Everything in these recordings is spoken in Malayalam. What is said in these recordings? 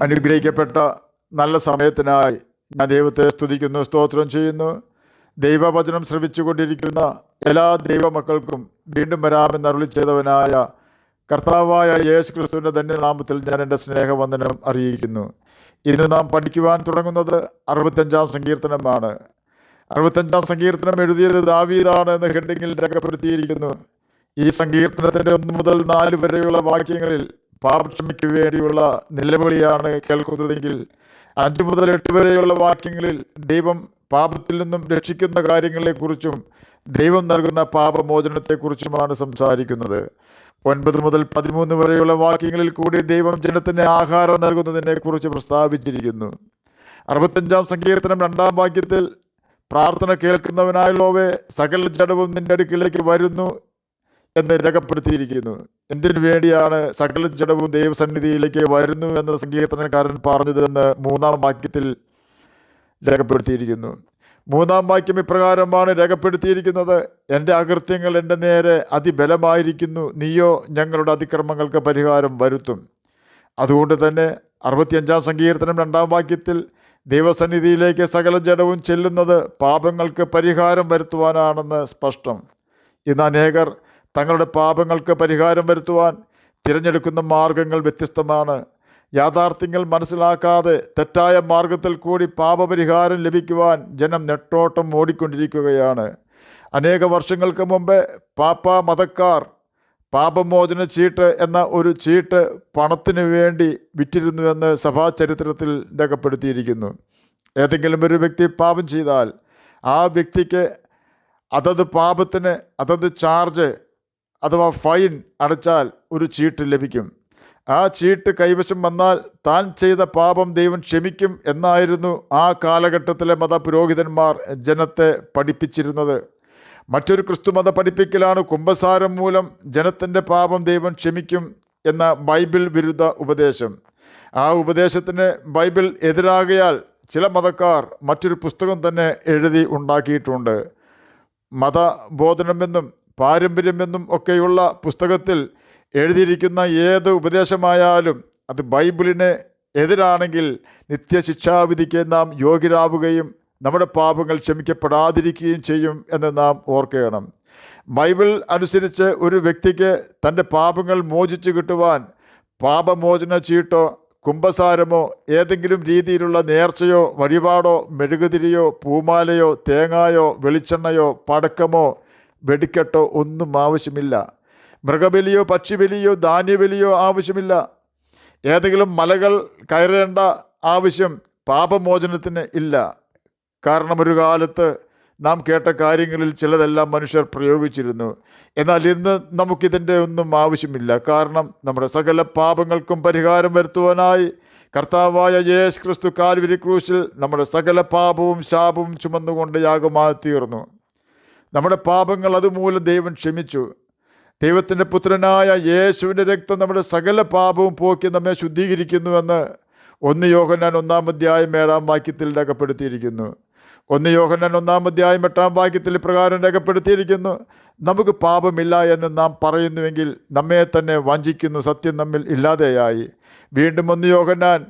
അനുഗ്രഹിക്കപ്പെട്ട നല്ല സമയത്തിനായി ഞാൻ ദൈവത്തെ സ്തുതിക്കുന്നു, സ്തോത്രം ചെയ്യുന്നു. ദൈവവചനം ശ്രവിച്ചുകൊണ്ടിരിക്കുന്ന എല്ലാ ദൈവമക്കൾക്കും വീണ്ടും വരാമെന്ന് അരുളി ചെയ്തവനായ കർത്താവായ യേശു ക്രിസ്തുവിൻ്റെ ധന്യനാമത്തിൽ ഞാൻ എൻ്റെ സ്നേഹവന്ദനം അറിയിക്കുന്നു. ഇന്ന് നാം പഠിക്കുവാൻ തുടങ്ങുന്നത് 65-ാം സങ്കീർത്തനമാണ്. 65-ാം സങ്കീർത്തനം എഴുതിയത് ദാവീദാണ് എന്ന് ഹെഡിങ്ങിൽ രേഖപ്പെടുത്തിയിരിക്കുന്നു. ഈ സങ്കീർത്തനത്തിൻ്റെ 1 മുതൽ 4 വരെയുള്ള വാക്യങ്ങളിൽ പാപക്ഷമയ്ക്ക് വേണ്ടിയുള്ള നിലവിളിയാണ് കേൾക്കുന്നതെങ്കിൽ 5 മുതൽ 8 വരെയുള്ള വാക്യങ്ങളിൽ ദൈവം പാപത്തിൽ നിന്നും രക്ഷിക്കുന്ന കാര്യങ്ങളെക്കുറിച്ചും ദൈവം നൽകുന്ന പാപമോചനത്തെക്കുറിച്ചുമാണ് സംസാരിക്കുന്നത്. 9 മുതൽ 13 വരെയുള്ള വാക്യങ്ങളിൽ കൂടി ദൈവം ജനത്തിന് ആഹാരം നൽകുന്നതിനെക്കുറിച്ച് പ്രസ്താവിച്ചിരിക്കുന്നു. 65-ാം സങ്കീർത്തനം 2-ാം വാക്യത്തിൽ പ്രാർത്ഥന കേൾക്കുന്നവനായുള്ളവേ, സകല ജഡവും നിന്റെ അടുക്കിലേക്ക് വരുന്നു എന്ന് രേഖപ്പെടുത്തിയിരിക്കുന്നു. എന്തിനു വേണ്ടിയാണ് സകല ജഡവും ദൈവസന്നിധിയിലേക്ക് വരുന്നു എന്ന് സങ്കീർത്തനക്കാരൻ പറഞ്ഞതെന്ന് 3-ാം വാക്യത്തിൽ രേഖപ്പെടുത്തിയിരിക്കുന്നു. 3-ാം വാക്യം ഇപ്രകാരമാണ് രേഖപ്പെടുത്തിയിരിക്കുന്നത്: എൻ്റെ അകൃത്യങ്ങൾ എൻ്റെ നേരെ അതിബലമായിരിക്കുന്നു, നീയോ ഞങ്ങളുടെ അതിക്രമങ്ങൾക്ക് പരിഹാരം വരുത്തും. അതുകൊണ്ട് തന്നെ 65-ാം സങ്കീർത്തനം 2-ാം വാക്യത്തിൽ ദൈവസന്നിധിയിലേക്ക് സകല ജഡവും ചെല്ലുന്നത് പാപങ്ങൾക്ക് പരിഹാരം വരുത്തുവാനാണെന്ന് സ്പഷ്ടം. ഇന്ന് അനേകർ തങ്ങളുടെ പാപങ്ങൾക്ക് പരിഹാരം വരുത്തുവാൻ തിരഞ്ഞെടുക്കുന്ന മാർഗങ്ങൾ വ്യത്യസ്തമാണ്. യാഥാർത്ഥ്യങ്ങൾ മനസ്സിലാക്കാതെ തെറ്റായ മാർഗത്തിൽ കൂടി പാപപരിഹാരം ലഭിക്കുവാൻ ജനം നെട്ടോട്ടം ഓടിക്കൊണ്ടിരിക്കുകയാണ്. അനേക വർഷങ്ങൾക്ക് മുമ്പ് മതക്കാർ പാപമോചന ചീട്ട് എന്ന ഒരു ചീട്ട് പണത്തിന് വേണ്ടി വിറ്റിരുന്നുവെന്ന് സഭാചരിത്രത്തിൽ രേഖപ്പെടുത്തിയിരിക്കുന്നു. ഏതെങ്കിലും ഒരു വ്യക്തി പാപം ചെയ്താൽ ആ വ്യക്തിക്ക് അതത് പാപത്തിന് അതത് ചാർജ് അഥവാ ഫൈൻ അടച്ചാൽ ഒരു ചീട്ട് ലഭിക്കും. ആ ചീട്ട് കൈവശം വന്നാൽ താൻ ചെയ്ത പാപം ദൈവം ക്ഷമിക്കും എന്നായിരുന്നു ആ കാലഘട്ടത്തിലെ മതപുരോഹിതന്മാർ ജനത്തെ പഠിപ്പിച്ചിരുന്നത്. മറ്റൊരു ക്രിസ്തുമത പഠിപ്പിക്കലാണ് കുമ്പസാരം മൂലം ജനത്തിൻ്റെ പാപം ദൈവം ക്ഷമിക്കും എന്ന ബൈബിൾ വിരുദ്ധ ഉപദേശം. ആ ഉപദേശത്തിന് ബൈബിൾ എതിരാകയാൽ ചില മതക്കാർ മറ്റൊരു പുസ്തകം തന്നെ എഴുതി ഉണ്ടാക്കിയിട്ടുണ്ട്. മതബോധനമെന്നും പാരമ്പര്യമെന്നും ഒക്കെയുള്ള പുസ്തകത്തിൽ എഴുതിയിരിക്കുന്ന ഏത് ഉപദേശമായാലും അത് ബൈബിളിന് എതിരാണെങ്കിൽ നിത്യശിക്ഷാവിധിക്ക് നാം യോഗ്യരാവുകയും നമ്മുടെ പാപങ്ങൾ ക്ഷമിക്കപ്പെടാതിരിക്കുകയും ചെയ്യും എന്ന് നാം ഓർക്കണം. ബൈബിൾ അനുസരിച്ച് ഒരു വ്യക്തിക്ക് തൻ്റെ പാപങ്ങൾ മോചിച്ചു കിട്ടുവാൻ പാപമോചന ചീട്ടോ കുമ്പസാരമോ ഏതെങ്കിലും രീതിയിലുള്ള നേർച്ചയോ വഴിപാടോ മെഴുകുതിരിയോ പൂമാലയോ തേങ്ങായോ വെളിച്ചെണ്ണയോ പടക്കമോ വെടിക്കെട്ടോ ഒന്നും ആവശ്യമില്ല. മൃഗബലിയോ പക്ഷിബലിയോ ധാന്യബലിയോ ആവശ്യമില്ല. ഏതെങ്കിലും മലകൾ കയറേണ്ട ആവശ്യം പാപമോചനത്തിന് ഇല്ല. കാരണം ഒരു കാലത്ത് നാം കേട്ട കാര്യങ്ങളിൽ ചിലതെല്ലാം മനുഷ്യർ പ്രയോഗിച്ചിരുന്നു. എന്നാൽ ഇന്ന് നമുക്കിതിൻ്റെ ഒന്നും ആവശ്യമില്ല. കാരണം നമ്മുടെ സകല പാപങ്ങൾക്കും പരിഹാരം വരുത്തുവാനായി കർത്താവായ യേശു ക്രിസ്തു കാൽവരി ക്രൂശിൽ നമ്മുടെ സകല പാപവും ശാപവും ചുമന്നുകൊണ്ട് യാഗമായി തീർന്നു. നമ്മുടെ പാപങ്ങൾ അതുമൂലം ദൈവം ക്ഷമിച്ചു. ദൈവത്തിൻ്റെ പുത്രനായ യേശുവിൻ്റെ രക്തം നമ്മുടെ സകല പാപവും പോക്കി നമ്മെ ശുദ്ധീകരിക്കുന്നുവെന്ന് 1 യോഹന്നാൻ 1-ാം അധ്യായം 7-ാം വാക്യത്തിൽ രേഖപ്പെടുത്തിയിരിക്കുന്നു. 1 യോഹന്നാൻ 1-ാം അധ്യായം 8-ാം വാക്യത്തിൽ ഇപ്രകാരം രേഖപ്പെടുത്തിയിരിക്കുന്നു: നമുക്ക് പാപമില്ല എന്ന് നാം പറയുന്നുവെങ്കിൽ നമ്മെ തന്നെ വഞ്ചിക്കുന്നു, സത്യം നമ്മിൽ ഇല്ലാതെയായി. വീണ്ടും 1 യോഹന്നാൻ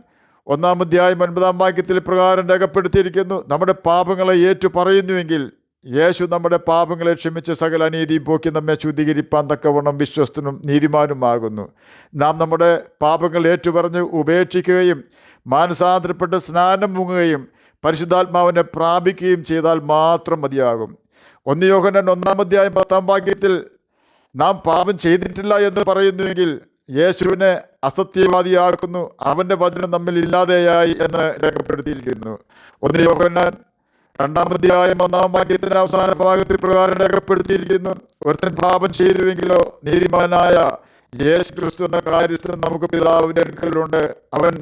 1-ാം അധ്യായം 9-ാം വാക്യത്തിൽ ഇപ്രകാരം രേഖപ്പെടുത്തിയിരിക്കുന്നു: നമ്മുടെ പാപങ്ങളെ ഏറ്റു പറയുന്നുവെങ്കിൽ യേശു നമ്മുടെ പാപങ്ങളെ ക്ഷമിച്ച് സകല അനീതിയും പോക്കി നമ്മെ ശുദ്ധീകരിപ്പാൻ തക്കവണ്ണം വിശ്വസ്തനും നീതിമാനുമാകുന്നു. നാം നമ്മുടെ പാപങ്ങൾ ഏറ്റുപറഞ്ഞ് ഉപേക്ഷിക്കുകയും മാനസാന്തരപ്പെട്ട് സ്നാനം മുങ്ങുകയും പരിശുദ്ധാത്മാവിനെ പ്രാപിക്കുകയും ചെയ്താൽ മാത്രം മതിയാകും. 1 യോഹന്നാൻ 1-ാം അധ്യായം 10-ാം വാക്യത്തിൽ നാം പാപം ചെയ്തിട്ടില്ല എന്ന് പറയുന്നുവെങ്കിൽ യേശുവിനെ അസത്യവാദിയാക്കുന്നു, അവൻ്റെ വചനം നമ്മിൽ ഇല്ലാതെയായി എന്ന് രേഖപ്പെടുത്തിയിരിക്കുന്നു. 1 യോഹന്നാൻ 2-ാം അധ്യായം 1-ാം വാക്യത്തിൻ്റെ അവസാന ഭാഗത്തിൽ പ്രകാരം രേഖപ്പെടുത്തിയിരിക്കുന്നു: ഒരുത്തൻ പാപം ചെയ്തുവെങ്കിലോ നീതിമാനായ യേശു ക്രിസ്തു എന്ന കാര്യസ്ഥൻ നമുക്ക് പിതാവിൻ്റെ അടുക്കലുണ്ട്, അവൻ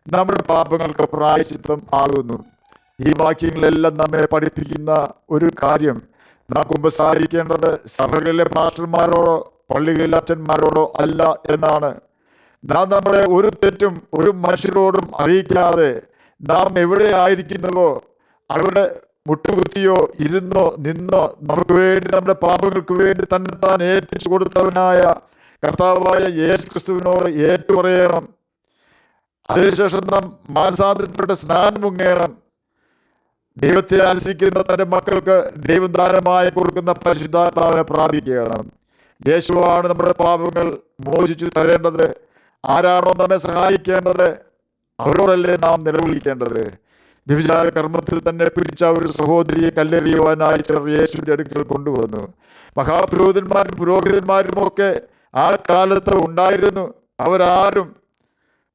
നമ്മുടെ പാപങ്ങൾക്ക് പ്രായശ്ചിത്തം ആകുന്നു. ഈ വാക്യങ്ങളെല്ലാം നമ്മെ പഠിപ്പിക്കുന്ന ഒരു കാര്യം, നാം കുമ്പസാരിക്കേണ്ടത് സഭകളിലെ പാസ്റ്റർമാരോടോ പള്ളികളിലെ അച്ഛന്മാരോടോ അല്ല എന്നാണ്. നാം നമ്മുടെ ഒരു തെറ്റും ഒരു മനുഷ്യരോടും അറിയിക്കാതെ നാം എവിടെ ആയിരിക്കുന്നുവോ അവിടെ മുട്ടുകുത്തിയോ ഇരുന്നോ നിന്നോ നമുക്ക് വേണ്ടി നമ്മുടെ പാപങ്ങൾക്ക് വേണ്ടി തന്നെ താൻ ഏൽപ്പിച്ചു കൊടുത്തവനായ കർത്താവായ യേശു ക്രിസ്തുവിനോട് ഏറ്റുപറയണം. അതിനുശേഷം നാം മാനസാന്തരത്തിലൂടെ സ്നാനം മുങ്ങേണം. ദൈവത്തെ അനുസരിക്കുന്ന തൻ്റെ മക്കൾക്ക് ദൈവം ദാനമായി കൊടുക്കുന്ന പരിശുദ്ധാത്മാവിനെ പ്രാപിക്കുകയാണ്. യേശുവാണ് നമ്മുടെ പാപങ്ങൾ മോചിച്ചു തരേണ്ടത്. ആരാണോ നമ്മെ സഹായിക്കേണ്ടത് അവരോടല്ലേ നാം നിലവിളിക്കേണ്ടത്. വ്യഭിചാര കർമ്മത്തിൽ തന്നെ പിടിച്ച ഒരു സഹോദരിയെ കല്ലെറിയുവാനായി ചിലർ യേശുവിൻ്റെ അടുക്കൽ കൊണ്ടുവന്നു. മഹാപുരോഹിതന്മാരും പുരോഹിതന്മാരുമൊക്കെ ആ കാലത്ത് ഉണ്ടായിരുന്നു. അവരാരും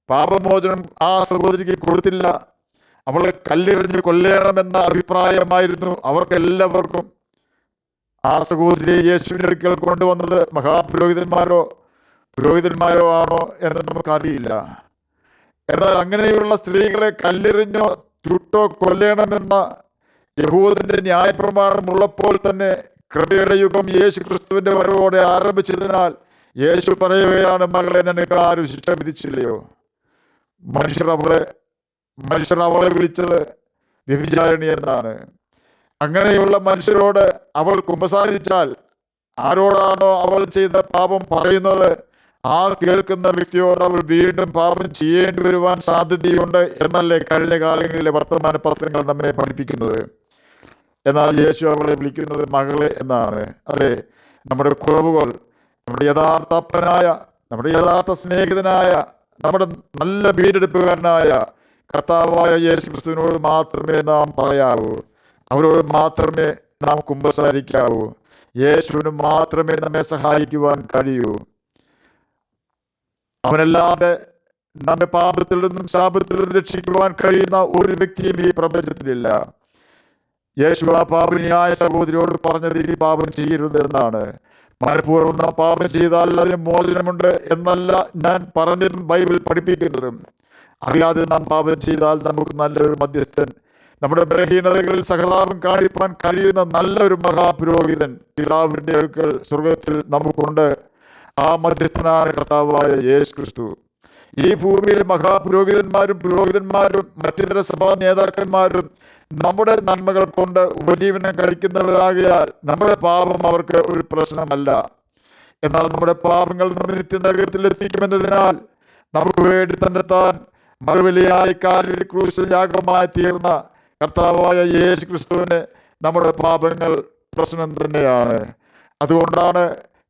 പാപമോചനം ആ സഹോദരിക്ക് കൊടുത്തില്ല. അവളെ കല്ലെറിഞ്ഞ് കൊല്ലണമെന്ന അഭിപ്രായമായിരുന്നു അവർക്കെല്ലാവർക്കും. ആ സഹോദരിയെ യേശുവിൻ്റെ അടുക്കൽ കൊണ്ടുവന്നത് പുരോഹിതന്മാരോ ആണോ എന്ന് നമുക്കറിയില്ല. എന്നാൽ അങ്ങനെയുള്ള സ്ത്രീകളെ കല്ലെറിഞ്ഞോ ചുട്ടോ കൊല്ലണമെന്ന യഹൂദന്റെ ന്യായപ്രമാണം ഉള്ളപ്പോൾ തന്നെ കൃപയുടെ യുഗം യേശു ക്രിസ്തുവിൻ്റെ വരവോടെ ആരംഭിച്ചതിനാൽ യേശു പറയുകയാണ്, മകളെ, നിനക്ക് ആരും ശിക്ഷ വിധിച്ചില്ലയോ? മനുഷ്യർ അവളെ വിളിച്ചത് വ്യഭിചാരിണി എന്നാണ്. അങ്ങനെയുള്ള മനുഷ്യരോട് അവൾ കുമ്പസാരിച്ചാൽ ആരോടാണോ അവൾ ചെയ്ത പാപം പറയുന്നത് ആ കേൾക്കുന്ന വ്യക്തിയോട് അവൾ വീണ്ടും പാപം ചെയ്യേണ്ടി വരുവാൻ സാധ്യതയുണ്ട് എന്നല്ലേ കഴിഞ്ഞ കാലങ്ങളിലെ വർത്തമാന പത്രങ്ങൾ നമ്മെ പഠിപ്പിക്കുന്നത്. എന്നാൽ യേശു അവളെ വിളിക്കുന്നത് മകളെ എന്നാണ്. അതെ, നമ്മുടെ കുറവുകൾ, നമ്മുടെ യഥാർത്ഥ അപ്പനായ, നമ്മുടെ യഥാർത്ഥ സ്നേഹിതനായ, നമ്മുടെ നല്ല വീണ്ടെടുപ്പുകാരനായ കർത്താവായ യേശു ക്രിസ്തുവിനോട് മാത്രമേ നാം പറയാവൂ. അവരോട് മാത്രമേ നാം കുമ്പസാരിക്കാവൂ. യേശുവിന് മാത്രമേ നമ്മെ സഹായിക്കുവാൻ കഴിയൂ. അവനല്ലാതെ നമ്മെ പാപത്തിൽ നിന്നും ശാപത്തിൽ നിന്നും രക്ഷിക്കുവാൻ കഴിയുന്ന ഒരു വ്യക്തിയും ഈ പ്രപഞ്ചത്തിലില്ല. യേശു ആ പാപിനിയായ സഹോദരിയോട് പറഞ്ഞത് ഇനി പാപം ചെയ്യരുത് എന്നാണ്. മനഃപൂർവ്വം നാം പാപം ചെയ്താൽ അതിന് മോചനമുണ്ട് എന്നല്ല ഞാൻ പറഞ്ഞതും ബൈബിൾ പഠിപ്പിക്കുന്നതും. അറിയാതെ നാം പാപം ചെയ്താൽ നമുക്ക് നല്ലൊരു മധ്യസ്ഥൻ, നമ്മുടെ ബലഹീനതകളിൽ സഹതാപം കാണിപ്പാൻ കഴിയുന്ന നല്ലൊരു മഹാപുരോഹിതൻ പിതാവിൻ്റെ അടുക്കൽ സ്വർഗത്തിൽ നമുക്കുണ്ട്. ആ മധ്യസ്ഥനാണ് കർത്താവായ യേശു ക്രിസ്തു. ഈ ഭൂമിയിൽ പുരോഹിതന്മാരും മറ്റിതര സഭാ നേതാക്കന്മാരും നമ്മുടെ നന്മകൾ കൊണ്ട് ഉപജീവനം കഴിക്കുന്നവരാകിയാൽ നമ്മുടെ പാപം അവർക്ക് ഒരു പ്രശ്നമല്ല. എന്നാൽ നമ്മുടെ പാപങ്ങൾ നമ്മെ നിത്യനരകത്തിൽ എത്തിക്കുമെന്നതിനാൽ നമുക്ക് വേണ്ടി തന്നെത്താൻ മറുവിലയായി കാൽവരി ക്രൂശിൽ യാഗമായി തീർന്ന കർത്താവായ യേശു ക്രിസ്തുവിന് നമ്മുടെ പാപങ്ങൾ പ്രശ്നം തന്നെയാണ്. അതുകൊണ്ടാണ്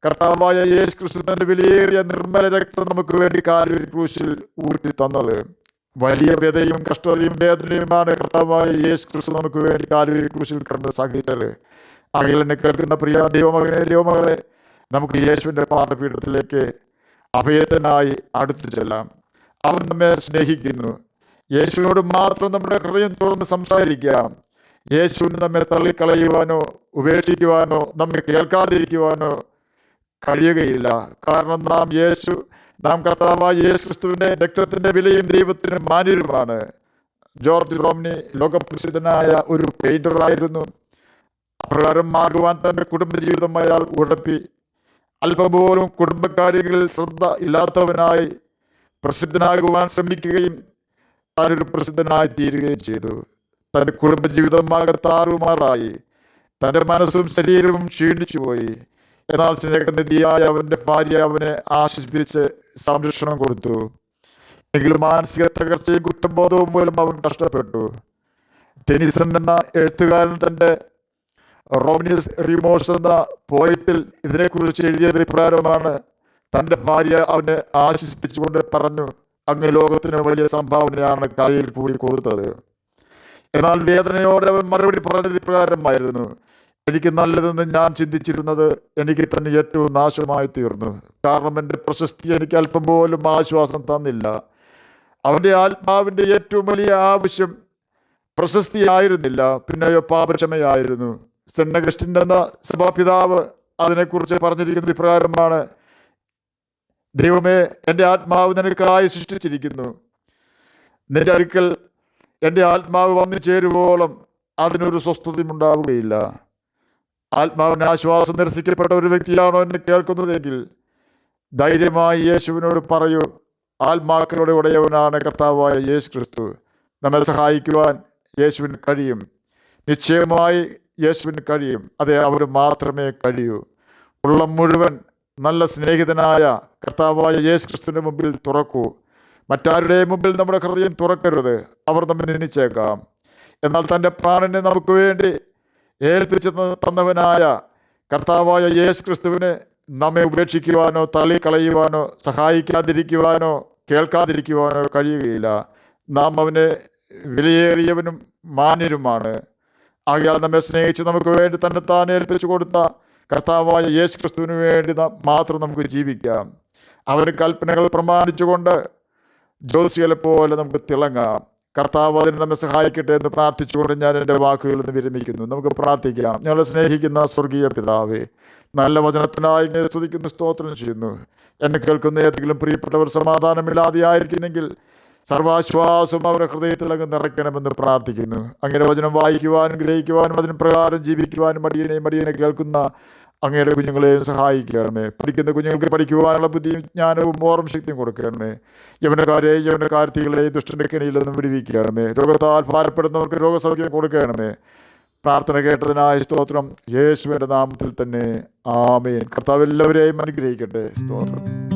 കർത്താവായ യേശു ക്രിസ്തു തന്റെ വിലയേറിയ നിർമ്മല രക്തം നമുക്ക് വേണ്ടി കാൽവരി ക്രൂശിൽ ഊറ്റി തന്നത്. വലിയ വ്യതയും കഷ്ടതയും വേദനയുമാണ് കർത്താവായ യേശു ക്രിസ്തു നമുക്ക് വേണ്ടി കാൽവരി ക്രൂശിൽ കിടന്ന് സഹിച്ചത്. അകൽ എന്നെ കേൾക്കുന്ന പ്രിയ ദൈവമകളെ, നമുക്ക് യേശുവിൻ്റെ പാദപീഠത്തിലേക്ക് അഭയത്തിനായി അടുത്തു ചെല്ലാം. അവൻ നമ്മെ സ്നേഹിക്കുന്നു. യേശുവിനോട് മാത്രം നമ്മുടെ ഹൃദയം തുറന്ന് സംസാരിക്കാം. യേശുവിന് നമ്മെ തള്ളിക്കളയുവാനോ ഉപേക്ഷിക്കുവാനോ നമ്മെ കേൾക്കാതിരിക്കുവാനോ കഴിയുകയില്ല. കാരണം നാം കർത്താവായ യേശു ക്രിസ്തുവിൻ്റെ രക്തത്തിൻ്റെ വിലയും ദൈവത്തിന് മാന്യരുമാണ്. ജോർജ് റോംനി ലോകപ്രസിദ്ധനായ ഒരു പെയിന്ററായിരുന്നു. അപ്രകാരം ആകുവാൻ തൻ്റെ കുടുംബജീവിതം അയാൾ ഉഴപ്പി. അല്പം പോലും കുടുംബകാര്യങ്ങളിൽ ശ്രദ്ധ ഇല്ലാത്തവനായി പ്രസിദ്ധനാകുവാൻ ശ്രമിക്കുകയും താനൊരു പ്രസിദ്ധനായി തീരുകയും ചെയ്തു. തൻ്റെ കുടുംബജീവിതമാകെ താറുമാറായി. തൻ്റെ മനസ്സും ശരീരവും ക്ഷീണിച്ചുപോയി. എന്നാൽ സ്നേഹനിധിയായ അവൻ്റെ ഭാര്യ അവനെ ആശ്വസിപ്പിച്ച് സംരക്ഷണം കൊടുത്തു. എങ്കിലും മാനസിക തകർച്ചയും കുറ്റബോധവും മൂലം അവൻ കഷ്ടപ്പെട്ടു. ടെനിസൺ എന്ന എഴുത്തുകാരൻ തൻ്റെ റോമിനിയസ് റിമോഴ്സ് എന്ന പോയത്തിൽ ഇതിനെക്കുറിച്ച് എഴുതിയത് ഇപ്രകാരമാണ്. തൻ്റെ ഭാര്യ അവനെ ആശ്വസിപ്പിച്ചുകൊണ്ട് പറഞ്ഞു, അങ്ങ് ലോകത്തിന് വലിയ സംഭാവനയാണ് കയ്യിൽ കൂടി കൊടുത്തത്. എന്നാൽ വേദനയോടെ അവൻ മറുപടി പറഞ്ഞത് ഇപ്രകാരമായിരുന്നു, എനിക്ക് നല്ലതെന്ന് ഞാൻ ചിന്തിച്ചിരുന്നത് എനിക്ക് തന്നെ ഏറ്റവും നാശമായി തീർന്നു. കാരണം എൻ്റെ പ്രശസ്തി എനിക്ക് അല്പം പോലും ആശ്വാസം തന്നില്ല. അവൻ്റെ ആത്മാവിൻ്റെ ഏറ്റവും വലിയ ആവശ്യം പ്രശസ്തി ആയിരുന്നില്ല, പിന്നെയോ പാപക്ഷമയായിരുന്നു. സെന്റ് അഗസ്റ്റിൻ എന്ന സഭാപിതാവ് അതിനെക്കുറിച്ച് പറഞ്ഞിരിക്കുന്നത് ഇപ്രകാരമാണ്: ദൈവമേ, എൻ്റെ ആത്മാവ് നിനക്കായി സൃഷ്ടിച്ചിരിക്കുന്നു. നിന്റെ അടുക്കൽ എൻ്റെ ആത്മാവ് വന്നു ചേരുവോളം അതിനൊരു സ്വസ്ഥതയും ഉണ്ടാവുകയില്ല. ആത്മാവിന് ആശ്വാസം നിരസിക്കപ്പെട്ട ഒരു വ്യക്തിയാണോ എന്നെ കേൾക്കുന്നതെങ്കിൽ ധൈര്യമായി യേശുവിനോട് പറയൂ. ആത്മാക്കളുടെ ഉടയവനാണ് കർത്താവായ യേശു ക്രിസ്തു. നമ്മെ സഹായിക്കുവാൻ യേശുവിന് കഴിയും. നിശ്ചയമായി യേശുവിന് കഴിയും. അതെ, അവന് മാത്രമേ കഴിയൂ. ഉള്ളം മുഴുവൻ നല്ല സ്നേഹിതനായ കർത്താവായ യേശു ക്രിസ്തുവിൻ്റെ മുമ്പിൽ തുറക്കൂ. മറ്റാരുടെയും മുമ്പിൽ നമ്മുടെ ഹൃദയം തുറക്കരുത്. അവർ നമ്മെ നിന്ദിച്ചേക്കാം. എന്നാൽ തൻ്റെ പ്രാണനെ നമുക്ക് വേണ്ടി ഏൽപ്പിച്ചു തന്നവനായ കർത്താവായ യേശു ക്രിസ്തുവിനെ നമ്മെ ഉപേക്ഷിക്കുവാനോ തള്ളിക്കളയുവാനോ സഹായിക്കാതിരിക്കുവാനോ കേൾക്കാതിരിക്കുവാനോ കഴിയുകയില്ല. നാം അവനെ വിലയേറിയവനും മാന്യരുമാണ്. ആകയാൽ നമ്മെ സ്നേഹിച്ച് നമുക്ക് വേണ്ടി തന്നെത്താൻ ഏൽപ്പിച്ചു കൊടുത്ത കർത്താവായ യേശു ക്രിസ്തുവിന് വേണ്ടി മാത്രം നമുക്ക് ജീവിക്കാം. അവൻ്റെ കൽപ്പനകൾ പ്രമാണിച്ചുകൊണ്ട് ജ്യോതിഷികളെ പോലെ നമുക്ക് തിളങ്ങാം. കർത്താവ് അതിന് നമ്മെ സഹായിക്കട്ടെ എന്ന് പ്രാർത്ഥിച്ചുകൊണ്ട് ഞാൻ എൻ്റെ വാക്കുകളിൽ നിന്ന് വിരമിക്കുന്നു. നമുക്ക് പ്രാർത്ഥിക്കാം. ഞങ്ങളെ സ്നേഹിക്കുന്ന സ്വർഗീയ പിതാവേ, നല്ല വചനത്തിനായി ഞാൻ സ്തുതിക്കുന്നു, സ്തോത്രം ചെയ്യുന്നു. എന്നെ കേൾക്കുന്ന ഏതെങ്കിലും പ്രിയപ്പെട്ടവർ സമാധാനമില്ലാതെ ആയിരിക്കുന്നെങ്കിൽ സർവാശ്വാസവും അവരുടെ ഹൃദയത്തിൽ അങ്ങ് നിറയ്ക്കണമെന്ന് പ്രാർത്ഥിക്കുന്നു. അങ്ങനെ വചനം വായിക്കുവാനും ഗ്രഹിക്കുവാനും അതിന് പ്രകാരം ജീവിക്കുവാനും മടിയനെ കേൾക്കുന്ന അങ്ങയുടെ കുഞ്ഞുങ്ങളെയും സഹായിക്കണമേ. പഠിക്കുന്ന കുഞ്ഞുങ്ങൾക്ക് പഠിക്കുവാനുള്ള ബുദ്ധിയും ജ്ഞാനവും ഓർമ്മ ശക്തിയും കൊടുക്കണമേ. യവനക്കാർത്തികളെ ദുഷ്ടന്റെ കെണിയിൽ നിന്നും വിടുവിക്കണമേ. രോഗത്താൽ ഭാരപ്പെടുന്നവർക്ക് രോഗസൗഖ്യം കൊടുക്കണമേ. പ്രാർത്ഥന കേട്ടതിനായ സ്തോത്രം. യേശുവിൻ്റെ നാമത്തിൽ തന്നെ ആമേൻ. കർത്താവ് എല്ലാവരെയും അനുഗ്രഹിക്കട്ടെ. സ്തോത്രം.